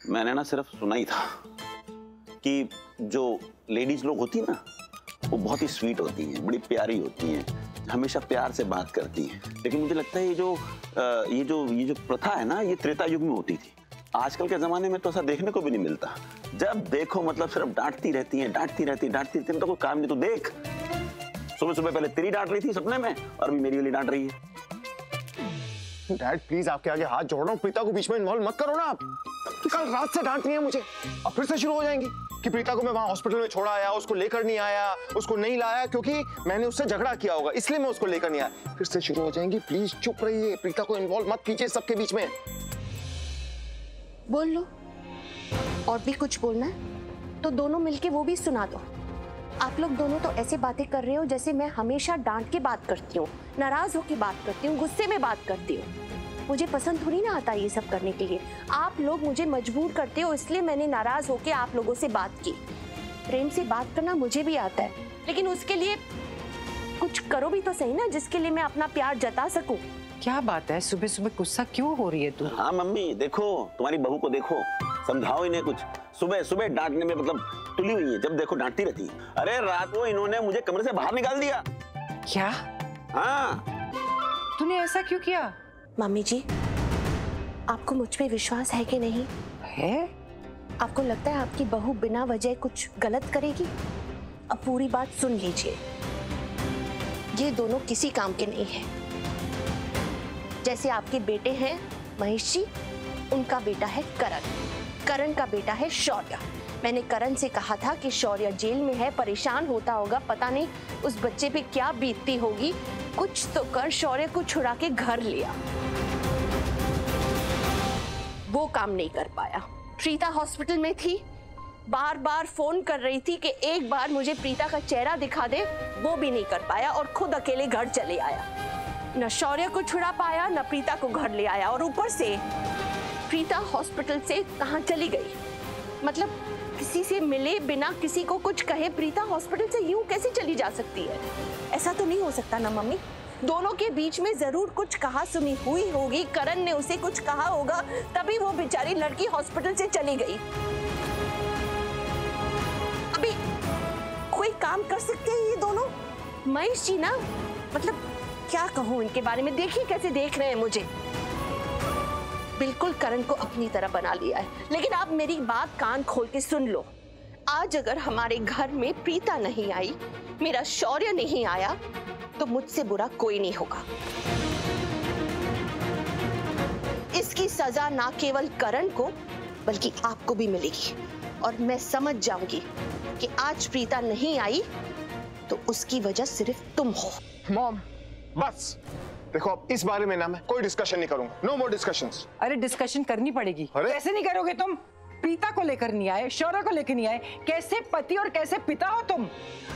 मैंने ना सिर्फ सुना ही था कि जो लेडीज लोग होती है ना, वो बहुत ही स्वीट होती हैं, बड़ी प्यारी होती हैं, हमेशा प्यार से बात करती हैं। लेकिन मुझे लगता है ये जो प्रथा है ना, ये त्रेता युग में होती थी। आजकल के जमाने में तो ऐसा देखने को भी नहीं मिलता। जब देखो मतलब सिर्फ डांटती रहती हैं, डांटती रहती हैं, तो कोई काम नहीं। तो देख, सुबह सुबह पहले तेरी डांट रही थी सपने में, और अभी मेरी वाली डांट रही है। डैड प्लीज आपके आगे हाथ जोड़ रहा हूँ, प्रीता को बीच में इन्वॉल्व मत करो ना आप। कल रात से डांट रही है मुझे, अब फिर से शुरू हो जाएंगी कि प्रीता को मैं वहां हॉस्पिटल में छोड़ा आया, उसको लेकर नहीं आया, उसको नहीं लाया क्योंकि मैंने उससे झगड़ा किया होगा, इसलिए मैं उसको लेकर नहीं आया। फिर से शुरू हो जाएंगी। प्लीज चुप रहिए, प्रीता को इन्वॉल्व मत कीजिए सबके बीच में। बोल लो, और भी कुछ बोलना है तो दोनों मिलके वो भी सुना दो। आप लोग दोनों तो ऐसे बातें कर रहे हो जैसे मैं हमेशा डांट के बात करती हूँ, नाराज होकर बात करती हूँ, गुस्से में बात करती हूँ। मुझे पसंद थोड़ी ना आता ये सब करने के लिए। आप लोग मुझे मजबूर करते हो, इसलिए मैंने नाराज होकर आप लोगों से बात की। प्रेम से बात करना मुझे भी आता है, लेकिन उसके लिए कुछ करो भी तो सही ना, जिसके लिए मैं अपना प्यार जता सकूं। क्या बात है, सुबह सुबह गुस्सा क्यों हो रही है तू? हाँ मम्मी, देखो तुम्हारी बहू को देखो, समझाओ इन्हें कुछ। सुबह सुबह डांटने में मतलब तुली हुई है, जब देखो डांटती रहती है। अरे रात को इन्होंने मुझे कमरे से बाहर निकाल दिया। क्या? हाँ। तूने ऐसा क्यों किया? मम्मी जी, आपको मुझ पे विश्वास है कि नहीं है? आपको लगता है आपकी बहू बिना वजह कुछ गलत करेगी? अब पूरी बात सुन लीजिए। ये दोनों किसी काम के नहीं हैं। जैसे आपके बेटे हैं महेश जी, उनका बेटा है करण, करण का बेटा है शौर्य। मैंने करण से कहा था कि शौर्य जेल में है, परेशान होता होगा, पता नहीं उस बच्चे पे क्या बीतती होगी, कुछ तो कर शौर्य को छुड़ा के घर लिया। वो काम नहीं कर पाया। प्रीता हॉस्पिटल में थी, बार बार फोन कर रही थी कि एक बार मुझे प्रीता का चेहरा दिखा दे, वो भी नहीं कर पाया और खुद अकेले घर चले आया। न शौर्य को छुड़ा पाया, न प्रीता को घर ले आया, और ऊपर से प्रीता हॉस्पिटल से कहाँ चली गई, मतलब किसी से मिले बिना किसी को कुछ कहे प्रीता हॉस्पिटल से यूं कैसे चली जा सकती है? ऐसा तो नहीं हो सकता ना मम्मी। दोनों के बीच में जरूर कुछ कहा सुनी हुई होगी, करण ने उसे कुछ कहा होगा, तभी वो बेचारी लड़की हॉस्पिटल से चली गई। अभी कोई काम कर सकते हैं ये दोनों? महेश जी ना, मतलब क्या कहूं इनके बारे में, देखिए कैसे देख रहे हैं मुझे। बिल्कुल करण को अपनी तरह बना लिया है। लेकिन आप मेरी बात कान खोल के सुन लो। आज अगर हमारे घर में प्रीता नहीं आई, मेरा शौर्य नहीं आया, तो मुझसे बुरा कोई नहीं होगा। इसकी सजा ना केवल करण को बल्कि आपको भी मिलेगी, और मैं समझ जाऊंगी कि आज प्रीता नहीं आई तो उसकी वजह सिर्फ तुम हो। मॉम बस देखो, अब इस बारे में ना मैं कोई डिस्कशन नहीं करूंगा। नो मोर डिस्कशंस। अरे डिस्कशन करनी पड़ेगी। कैसे नहीं करोगे तुम? प्रीता को लेकर नहीं आए, शौर्य को लेकर नहीं आए, कैसे पति और कैसे पिता हो तुम?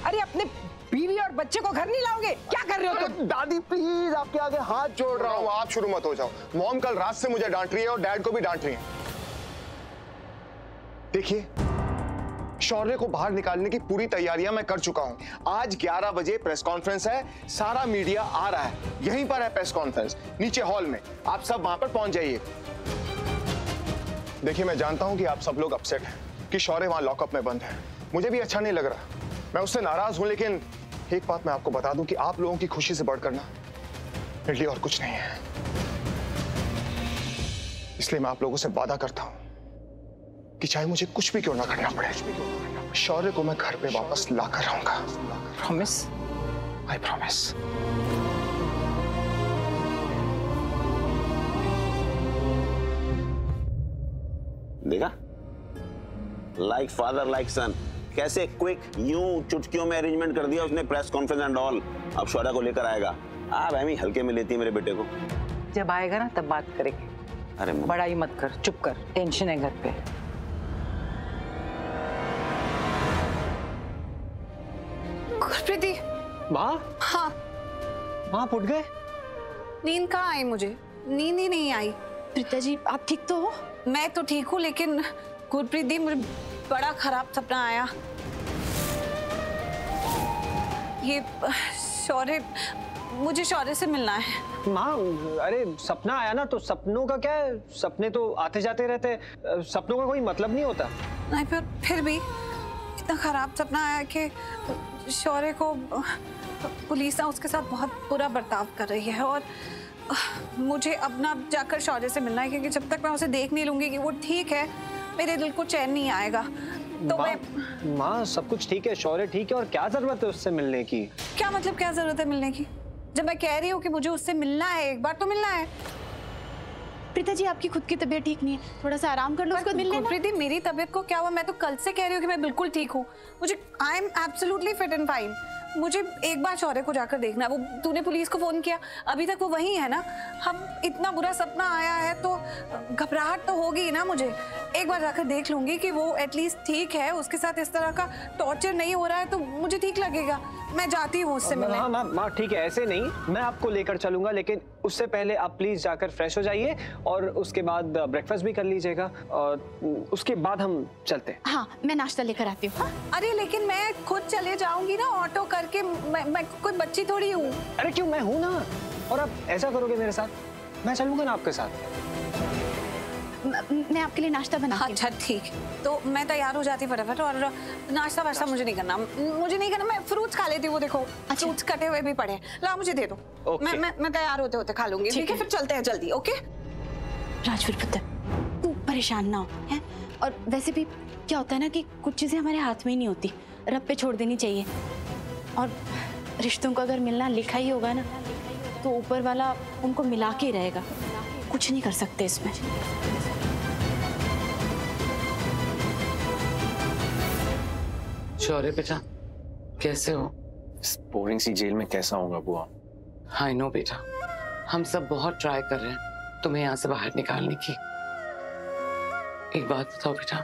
अरे अपने बीवी और बच्चे को घर नहीं लाओगे? क्या कर रहे हो तुम? दादी प्लीज आपके आगे हाथ जोड़ रहा हूँ, आप शुरू मत हो जाओ। मॉम कल रात से मुझे डांट रही है और डैड को भी डांट रही है। देखिए, शौर्य को बाहर निकालने की पूरी तैयारियां मैं कर चुका हूं। आज 11 बजे प्रेस कॉन्फ्रेंस है, सारा मीडिया आ रहा है, यहीं पर है प्रेस कॉन्फ्रेंस, नीचे हॉल में। आप सब वहां पर पहुंच जाइए। देखिए, मैं जानता हूं कि आप सब लोग अपसेट हैं कि शौर्य वहां लॉकअप में बंद है। मुझे भी अच्छा नहीं लग रहा, मैं उससे नाराज हूं, लेकिन एक बात मैं आपको बता दूं कि आप लोगों की खुशी से बढ़कर ना मेरे लिए और कुछ नहीं है। इसलिए मैं आप लोगों से वादा करता हूं कि चाहे मुझे कुछ भी क्यों ना करना पड़े, शौर्य को मैं घर पे वापस लाकर रहूंगा। प्रॉमिस? I promise. देखा, लाइक फादर लाइक सन, कैसे क्विक यूं चुटकियों में अरेंजमेंट कर दिया उसने, प्रेस कॉन्फ्रेंस एंड ऑल। अब शौर्य को लेकर आएगा। आप एमी हल्के में लेती है मेरे बेटे को। जब आएगा ना तब बात करेंगे। अरे बड़ा ही मत कर, चुप कर, टेंशन है घर पे। गुरप्रीति। माँ? हाँ। माँ उठ गए? नींद कहाँ आई मुझे? नींद ही नहीं आई। प्रीता जी आप ठीक तो हो? मैं तो ठीक हूँ, लेकिन गुरप्रीति मुझे बड़ा खराब सपना आया। ये शौर्य मुझे शौर्य से मिलना है। माँ, अरे सपना आया ना, तो सपनों का क्या है? सपने तो आते जाते रहते हैं, सपनों का कोई मतलब नहीं होता। नहीं, फिर भी इतना खराब सपना आया कि शौर्य को पुलिस ना उसके साथ बहुत बुरा बर्ताव कर रही है, और मुझे अब ना जाकर शौर्य से मिलना है, क्योंकि जब तक मैं उसे देख नहीं लूंगी कि वो ठीक है, मेरे दिल को चैन नहीं आएगा। तो माँ, सब कुछ ठीक है, शौर्य ठीक है, और क्या जरूरत है उससे मिलने की? क्या मतलब क्या जरूरत है मिलने की? जब मैं कह रही हूँ कि मुझे उससे मिलना है, एक बार तो मिलना है। प्रीता जी, आपकी खुद की तबीयत ठीक नहीं है, थोड़ा सा आराम कर लो, उसको मिल लेना। प्रीति, मेरी तबीयत को क्या हुआ? मैं तो कल से कह रही हूँ कि मैं बिल्कुल ठीक हूँ। मुझे I am absolutely fit and fine. मुझे एक बार शौर्य को जाकर देखना। वो तूने पुलिस को फोन किया? अभी तक वो वहीं है ना? अब इतना बुरा सपना आया है तो घबराहट तो होगी ना मुझे। एक बार जाकर देख लूंगी कि वो एटलीस्ट ठीक है, उसके साथ इस तरह का टॉर्चर नहीं हो रहा है, तो मुझे ठीक लगेगा। मैं जाती हूँ उससे मिलने। हाँ माँ, ठीक है, ऐसे नहीं, मैं आपको लेकर चलूंगा, लेकिन उससे पहले आप प्लीज जाकर फ्रेश हो जाइए और उसके बाद ब्रेकफास्ट भी कर लीजिएगा, और उसके बाद हम चलते हैं। हाँ, मैं नाश्ता लेकर आती हूँ। अरे लेकिन मैं खुद चले जाऊंगी ना ऑटो करके, मैं कोई बच्ची थोड़ी हूँ। अरे क्यों, मैं हूँ ना। और आप ऐसा करोगे मेरे साथ? मैं चलूंगा ना आपके साथ। मैं आपके लिए नाश्ता बनाती हूँ। अच्छा ठीक, तो मैं तैयार हो जाती फटाफट, और नाश्ता वाश्ता मुझे नहीं करना, मैं फ्रूट्स खा लेती हूँ। वो देखो, फ्रूट्स कटे हुए भी पड़े, ला मुझे दे दो। मैं तैयार होते होते खा लूंगी। ठीक है, फिर चलते हैं जल्दी। ओके राजवीर पुत्र, तू परेशान ना हो, है? और वैसे भी क्या होता है ना कि कुछ चीजें हमारे हाथ में ही नहीं होती, रब पे छोड़ देनी चाहिए। और रिश्तों को अगर मिलना लिखा ही होगा ना, तो ऊपर वाला उनको मिला के ही रहेगा, कुछ नहीं कर सकते इसमें। शौर्य बेटा, कैसे हो? इस बोरिंग सी जेल में कैसा होगा बुआ? आई नो बेटा, हम सब बहुत ट्राई कर रहे हैं तुम्हें यहाँ से बाहर निकालने की। एक बात बताओ बेटा,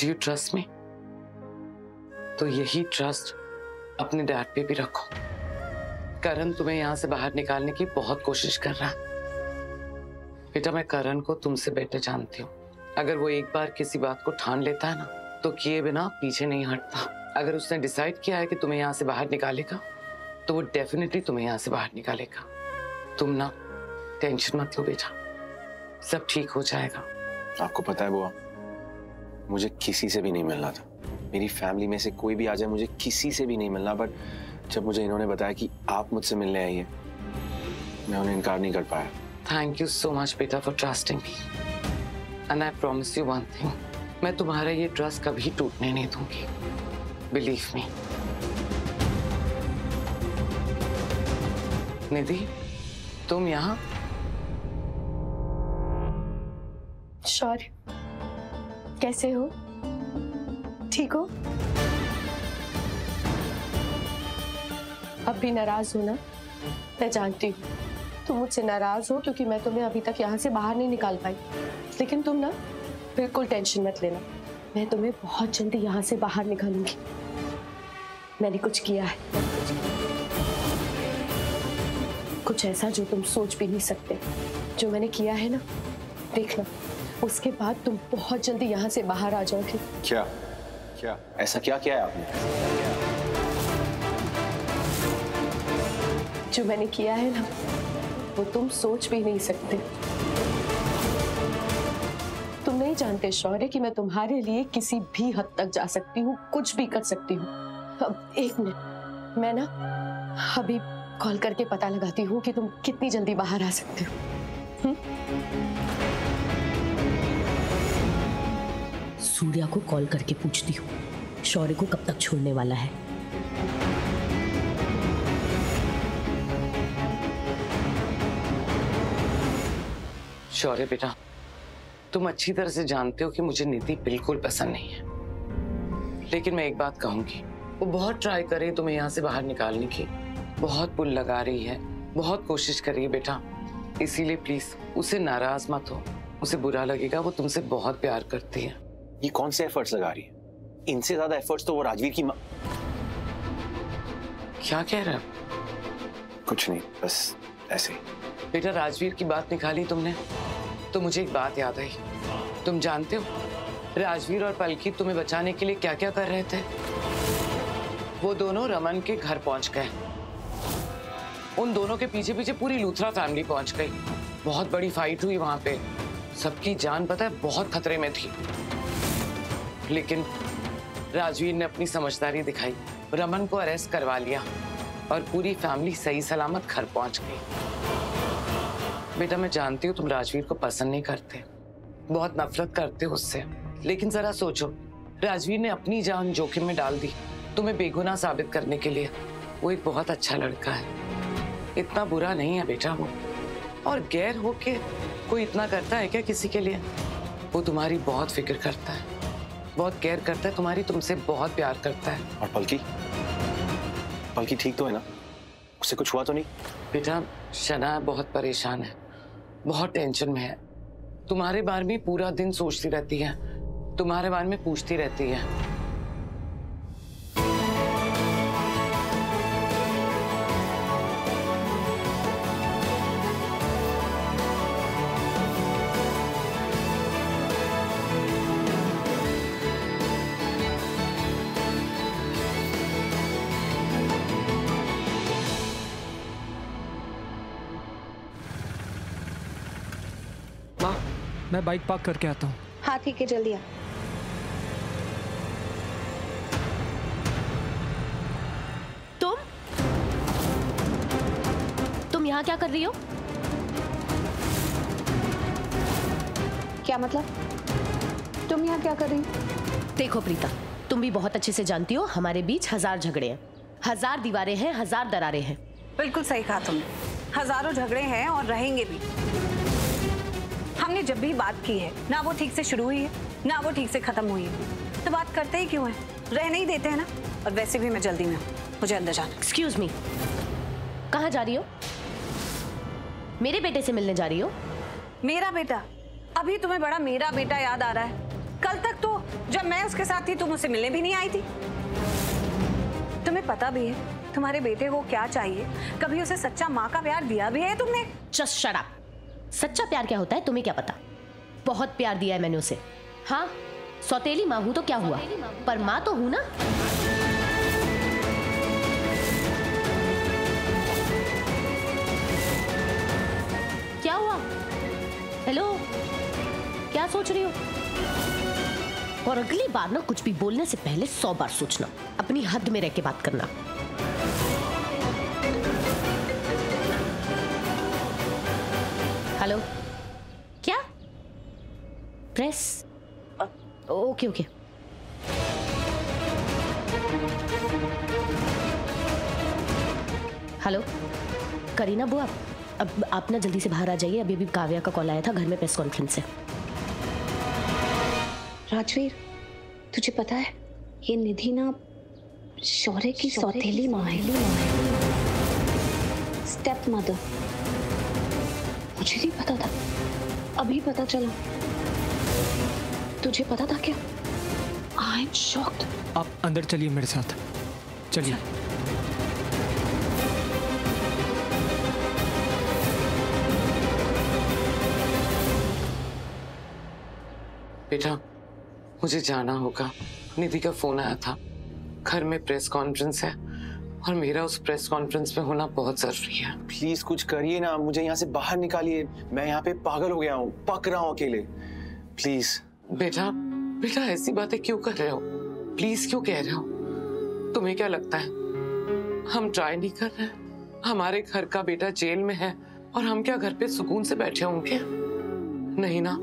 डू यू ट्रस्ट मी? तो यही ट्रस्ट अपने डैड पे भी रखो। करण तुम्हें यहाँ से बाहर निकालने की बहुत कोशिश कर रहा है। बेटा, मैं करण को तुमसे बेटर जानती हूँ। अगर वो एक बार किसी बात को ठान लेता है ना, तो किए बिना पीछे नहीं हटता। अगर उसने डिसाइड किया है कि तुम्हें यहाँ से बाहर निकालेगा, तो वो डेफिनेटली तुम्हें यहाँ से बाहर निकालेगा। तुम ना टेंशन मत लो बेटा, सब ठीक हो जाएगा। आपको पता है बुआ, मुझे किसी से भी नहीं मिलना था। मेरी फैमिली में से कोई भी आ जाए, मुझे किसी से भी नहीं मिलना। बट जब मुझे इन्होंने बताया कि आप मुझसे मिलने आई हैं, मैं उन्हें इनकार नहीं कर पाया। थैंक यू सो मच बेटा for trusting me, and I promise you one thing, मैं तुम्हारा ये ट्रस्ट कभी टूटने नहीं दूंगी। Believe me. निधि, तुम यहाँ? शौर्य, कैसे हो? ठीक हो? अब भी नाराज हो ना? मैं जानती हूँ तुम मुझसे नाराज हो, क्योंकि मैं तुम्हें अभी तक यहाँ से बाहर नहीं निकाल पाई। लेकिन तुम ना बिल्कुल टेंशन मत लेना, मैं तुम्हें बहुत जल्दी यहाँ से बाहर निकालूंगी। मैंने कुछ किया है, कुछ ऐसा जो तुम सोच भी नहीं सकते। जो मैंने किया है ना, देखना, उसके बाद तुम बहुत जल्दी यहाँ से बाहर आ जाओगे। क्या क्या ऐसा क्या किया है आपने? जो मैंने किया है ना, वो तुम सोच भी नहीं सकते। तुम नहीं जानते शौर्य कि मैं तुम्हारे लिए किसी भी हद तक जा सकती हूँ, कुछ भी कर सकती हूँ। अब एक मिनट, मैं ना अभी कॉल करके पता लगाती हूँ कि तुम कितनी जल्दी बाहर आ सकते हो। सूर्या को कॉल करके पूछती हूँ शौर्य को कब तक छोड़ने वाला है। शौर्य बेटा, तुम अच्छी तरह से जानते हो कि मुझे निधि बिल्कुल पसंद नहीं है, लेकिन मैं एक बात कहूंगी, वो बहुत ट्राई कर रही है तुम्हें यहाँ से बाहर निकालने की, बहुत पुल लगा रही है, बहुत कोशिश कर रही है बेटा। इसीलिए प्लीज उसे नाराज मत हो, उसे बुरा लगेगा, वो तुमसे बहुत प्यार करती है। ये कौन से एफर्ट्स लगा रही है? इनसे ज्यादा एफर्ट्स तो वो राजवीर की क्या कह रहे हो? कुछ नहीं, बस ऐसे ही। बेटा, राजवीर की बात निकाली तुमने तो मुझे एक बात याद आई। तुम जानते हो राजवीर और पलकी तुम्हें बचाने के लिए क्या क्या कर रहे थे? वो दोनों रमन के घर पहुंच गए। उन दोनों के पीछे पीछे पूरी लूथरा फैमिली पहुंच गई। बहुत बड़ी फाइट हुई वहां पे, सबकी जान पता है बहुत खतरे में थी। लेकिन राजवीर ने अपनी समझदारी दिखाई, रमन को अरेस्ट करवा लिया और पूरी फैमिली सही सलामत घर पहुंच गई। बेटा मैं जानती हूँ तुम राजवीर को पसंद नहीं करते, बहुत नफरत करते हो उससे, लेकिन जरा सोचो, राजवीर ने अपनी जान जोखिम में डाल दी तुम्हें बेगुनाह साबित करने के लिए। वो एक बहुत अच्छा लड़का है, इतना बुरा नहीं है बेटा वो। और गैर होके कोई इतना करता है क्या किसी के लिए? वो तुम्हारी बहुत फिक्र करता है, बहुत केयर करता है तुम्हारी, तुमसे बहुत प्यार करता है। और पलकी ठीक तो है ना? उससे कुछ हुआ तो नहीं? बेटा शना बहुत परेशान है, बहुत टेंशन में है, तुम्हारे बारे में पूरा दिन सोचती रहती है, तुम्हारे बारे में पूछती रहती है। माँ, मैं बाइक पार्क करके आता हूँ। हाँ ठीक है, जल्दी आ। तुम यहाँ क्या कर रही हो? क्या मतलब? तुम यहाँ क्या कर रही हो? देखो प्रीता, तुम भी बहुत अच्छे से जानती हो हमारे बीच 1000 झगड़े हैं, 1000 दीवारें हैं, 1000 दरारें हैं। बिल्कुल सही कहा तुमने, हजारों झगड़े हैं और रहेंगे भी। हमने जब भी बात की है ना वो ठीक से शुरू हुई है ना वो ठीक से खत्म हुई है, तो बात करते ही क्यों है? रहने ही देते हैं ना। और वैसे भी मैं जल्दी में हूँ, मुझे अंदर जाना। एक्सक्यूज मी, कहाँ जा रही हो? मेरे बेटे से मिलने जा रही हो? मेरा बेटा? अभी तुम्हें बड़ा मेरा बेटा याद आ रहा है? कल तक तो जब मैं उसके साथ थी तुम मुझसे मिलने भी नहीं आई थी। तुम्हें पता भी है तुम्हारे बेटे को क्या चाहिए? कभी उसे सच्चा माँ का प्यार दिया भी है तुमने? Just shut up. सच्चा प्यार क्या होता है तुम्हें क्या पता? बहुत प्यार दिया है मैंने उसे। हाँ, सौतेली माँ हूं तो क्या हुआ, पर माँ तो हूं ना। क्या हुआ? हेलो, क्या सोच रही हो? और अगली बार ना कुछ भी बोलने से पहले 100 बार सोचना, अपनी हद में रह के बात करना। हेलो, क्या? Press? Okay okay. Hello Kareena बुआ, अब आप ना जल्दी से बाहर आ जाइए, अभी काव्या का कॉल आया था, घर में प्रेस कॉन्फ्रेंस है। राजवीर, तुझे पता है ये निधि ना शौर्य की सौतेली माँ है, स्टेप मदर। मुझे नहीं पता था, अभी पता चला। तुझे पता था क्या? I am shocked. आप अंदर चलिए मेरे साथ, चलिए। बेटा मुझे जाना होगा, निधि का फोन आया था, घर में प्रेस कॉन्फ्रेंस है और मेरा उस प्रेस कॉन्फ्रेंस में होना बहुत जरूरी है। प्लीज कुछ करिए ना, मुझे यहाँ से बाहर निकालिए, मैं यहाँ पे पागल हो गया हूँ, पक रहा हूँ अकेले, प्लीज। बेटा बेटा ऐसी बातें क्यों कर रहे हो? प्लीज क्यों कह रहे हो? तुम्हें क्या लगता है हम ट्राई नहीं कर रहे? हमारे घर का बेटा जेल में है और हम क्या घर पे सुकून से बैठे होंगे? नहीं ना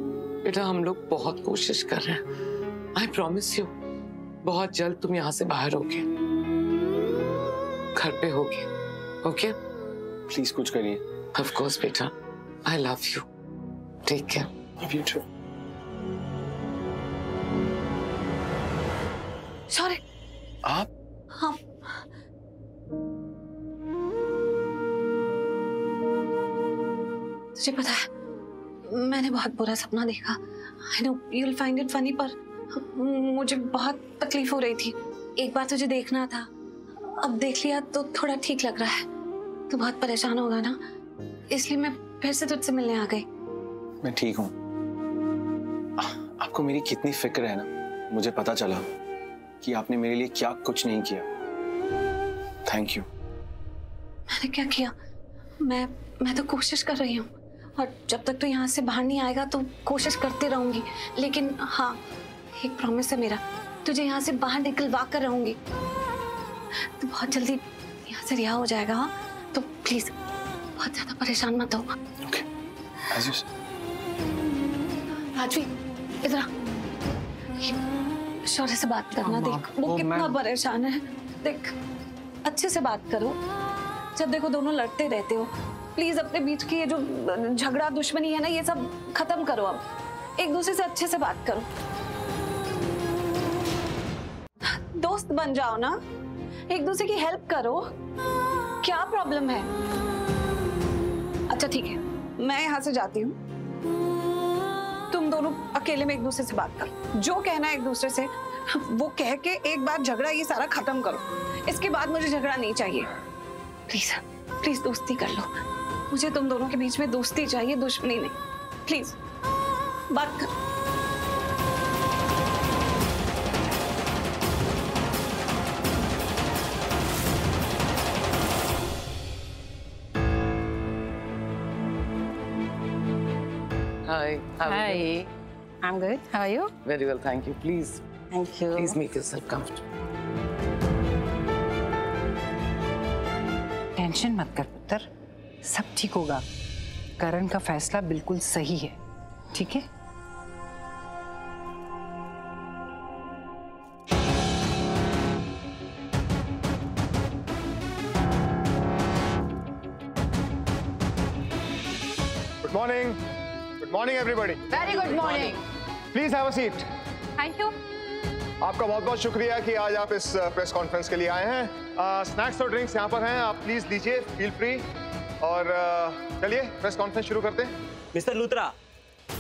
बेटा, हम लोग बहुत कोशिश कर रहे हैं। आई प्रॉमिस यू, बहुत जल्द तुम यहाँ से बाहर होगे, घर पे होगे। ओके प्लीज कुछ करिए। ऑफ कोर्स बेटा, I love you, take care. Love you too. Sorry. आप? हाँ, तुझे पता है मैंने बहुत बुरा सपना देखा। I know you'll find it funny, पर मुझे बहुत तकलीफ हो रही थी। एक बार तुझे देखना था, अब देख लिया तो थोड़ा ठीक लग रहा है। तू बहुत परेशान होगा ना, इसलिए मैं फिर से तुझसे मिलने आ गई। मैं ठीक हूँ। आपको मेरी कितनी फिक्र है ना, मुझे पता चला कि आपने मेरे लिए क्या कुछ नहीं किया। Thank you. मैंने क्या किया? मैं तो कोशिश कर रही हूँ, और जब तक तो यहाँ से बाहर नहीं आएगा तो कोशिश करती रहूंगी। लेकिन हाँ, एक प्रॉमिस है मेरा, तुझे यहाँ से बाहर निकलवा कर रहूंगी। तो बहुत जल्दी यहाँ से रिहा हो जाएगा। हाँ, तो प्लीज बहुत ज्यादा परेशान मत हो। Okay. As you say. Rajvi, इधर आ। शौर्य से बात करना। देख वो कितना परेशान है। देख अच्छे से बात करो। जब देखो दोनों लड़ते रहते हो। प्लीज अपने बीच की ये जो झगड़ा दुश्मनी है ना, ये सब खत्म करो। अब एक दूसरे से अच्छे से बात करो, दोस्त बन जाओ ना, एक दूसरे की हेल्प करो। क्या प्रॉब्लम है? अच्छा ठीक है, मैं यहाँ से जाती हूँ। तुम दोनों अकेले में एक दूसरे से बात करो। जो कहना है एक दूसरे से वो कह के एक बार झगड़ा ये सारा खत्म करो। इसके बाद मुझे झगड़ा नहीं चाहिए। प्लीज प्लीज दोस्ती कर लो। मुझे तुम दोनों के बीच में दोस्ती चाहिए, दुश्मनी नहीं। प्लीज बात करो। Hi. How are you? Hi, I'm good. How are you? Very well, thank you. Please, Thank you. please make yourself comfortable. Tension मत कर पुत्र, सब ठीक होगा। करण का फैसला बिल्कुल सही है, ठीक है? Good morning everybody. Very good morning. Please have a seat. Thank you. आपका बहुत बहुत शुक्रिया कि आज आप इस प्रेस कॉन्फ्रेंस के लिए आए हैं। स्नैक्स और ड्रिंक्स यहाँ पर हैं, आप प्लीज लीजिए, फील फ्री। और चलिए प्रेस कॉन्फ्रेंस शुरू करते हैं। मिस्टर लूथरा,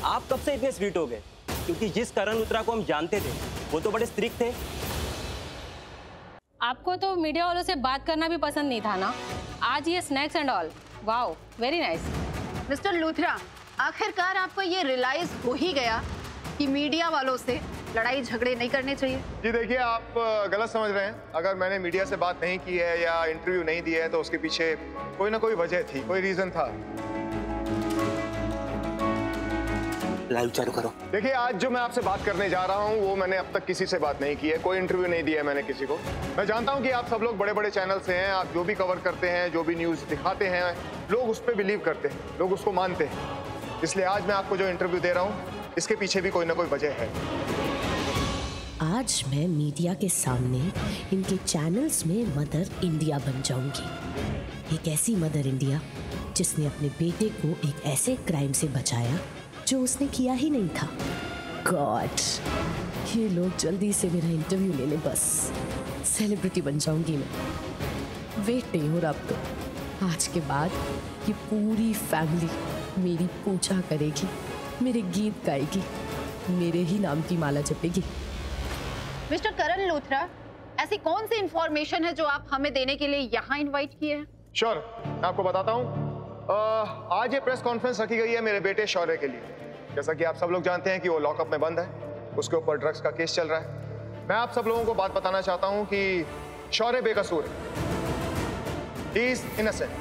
आप कब से इतने स्वीट हो गए? क्योंकि जिस करण लूथरा को हम जानते थे वो तो बड़े स्ट्रिक्ट थे। आपको तो मीडिया वालों से बात करना भी पसंद नहीं था ना? आज ये snacks and all, wow, very nice. Mister Luthra, आखिरकार आपको ये रियलाइज हो ही गया कि मीडिया वालों से लड़ाई झगड़े नहीं करने चाहिए। जी देखिए, आप गलत समझ रहे हैं। अगर मैंने मीडिया से बात नहीं की है या इंटरव्यू नहीं दिया है तो उसके पीछे कोई ना कोई वजह थी, कोई रीजन था। लाइव चालू करो। देखिए, आज जो मैं आपसे बात करने जा रहा हूँ वो मैंने अब तक किसी से बात नहीं की है, कोई इंटरव्यू नहीं दिया है मैंने किसी को। मैं जानता हूँ कि आप सब लोग बड़े बड़े चैनल से हैं, आप जो भी कवर करते हैं, जो भी न्यूज़ दिखाते हैं, लोग उस पर बिलीव करते हैं, लोग उसको मानते हैं। इसलिए आज मैं आपको जो इंटरव्यू दे रहा हूँ इसके पीछे भी कोई ना कोई वजह है। आज मैं मीडिया के सामने इनके चैनल्स में मदर इंडिया बन जाऊंगी। एक ऐसी मदर इंडिया जिसने अपने बेटे को एक ऐसे क्राइम से बचाया जो उसने किया ही नहीं था। गॉड, ये लोग जल्दी से मेरा इंटरव्यू ले ले, बस सेलिब्रिटी बन जाऊंगी मैं। वेट नहीं हो रहा अब तो। आज के बाद ये पूरी फैमिली मेरी पूजा करेगी, मेरे गीत गाएगी, मेरे ही नाम की माला जपेगी। मिस्टर करण लूथरा, ऐसी कौन सी इंफॉर्मेशन है जो आप हमें देने के लिए यहाँ इनवाइट किए हैं? श्योर, मैं आपको बताता हूँ। आज ये प्रेस कॉन्फ्रेंस रखी गई है मेरे बेटे शौर्य के लिए। जैसा कि आप सब लोग जानते हैं कि वो लॉकअप में बंद है, उसके ऊपर ड्रग्स का केस चल रहा है। मैं आप सब लोगों को बात बताना चाहता हूँ कि शौर्य बेकसूर है, ही इज इनोसेंट।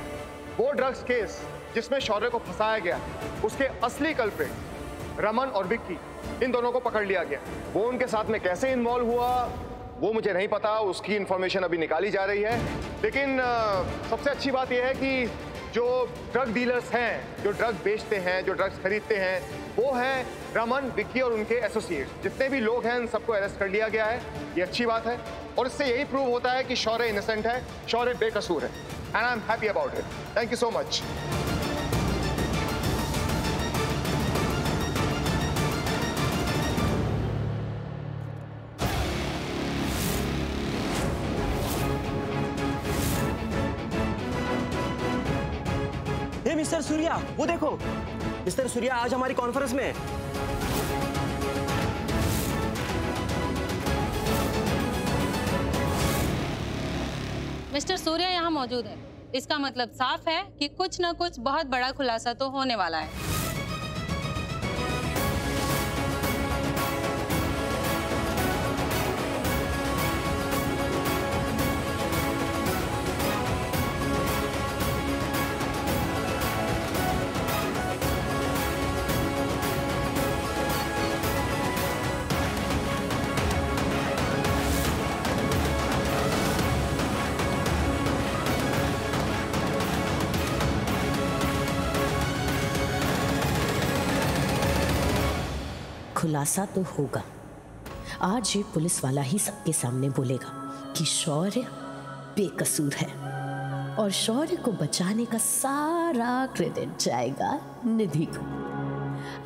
वो ड्रग्स केस जिसमें शौर्य को फंसाया गया, उसके असली कल्प्रिट रमन और विक्की, इन दोनों को पकड़ लिया गया। वो उनके साथ में कैसे इन्वॉल्व हुआ वो मुझे नहीं पता, उसकी इंफॉर्मेशन अभी निकाली जा रही है। लेकिन सबसे अच्छी बात यह है कि जो ड्रग डीलर्स हैं, जो ड्रग बेचते हैं, जो ड्रग्स खरीदते हैं, वो हैं रमन, विक्की और उनके एसोसिएट्स। जितने भी लोग हैं उन सबको अरेस्ट कर लिया गया है। ये अच्छी बात है और इससे यही प्रूव होता है कि शौर्य इनोसेंट है, शौर्य बेकसूर है। And I am happy about it. Thank you so much. Mister Surya, वो देखो, मिस्टर सूर्या आज हमारी कॉन्फ्रेंस में है। मिस्टर सूर्या यहाँ मौजूद है, इसका मतलब साफ है कि कुछ न कुछ बहुत बड़ा खुलासा तो होने वाला है। खुलासा तो होगा। आज ये पुलिस वाला ही सबके सामने बोलेगा कि शौर्य बेकसूर है और शौर्य को बचाने का सारा क्रेडिट जाएगा निधि को।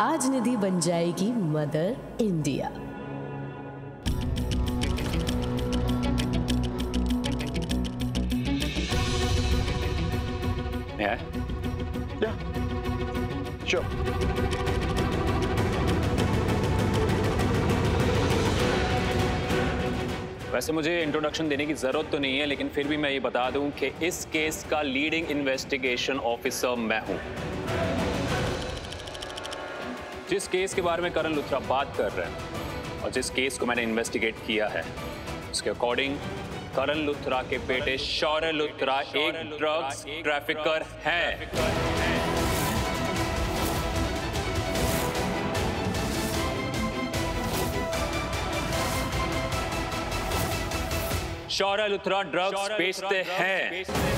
आज निधि बन जाएगी मदर इंडिया। Sure. वैसे मुझे इंट्रोडक्शन देने की जरूरत तो नहीं है, लेकिन फिर भी मैं ये बता दूं कि इस केस का लीडिंग इन्वेस्टिगेशन ऑफिसर मैं हूं। जिस केस के बारे में करण लुथरा बात कर रहे हैं और जिस केस को मैंने इन्वेस्टिगेट किया है, उसके अकॉर्डिंग करण लुथरा के बेटे शौर्य लुथरा एक ड्रग्स ट्रैफिकर हैं। शौर्य लुथरा ड्रग्स बेचते हैं।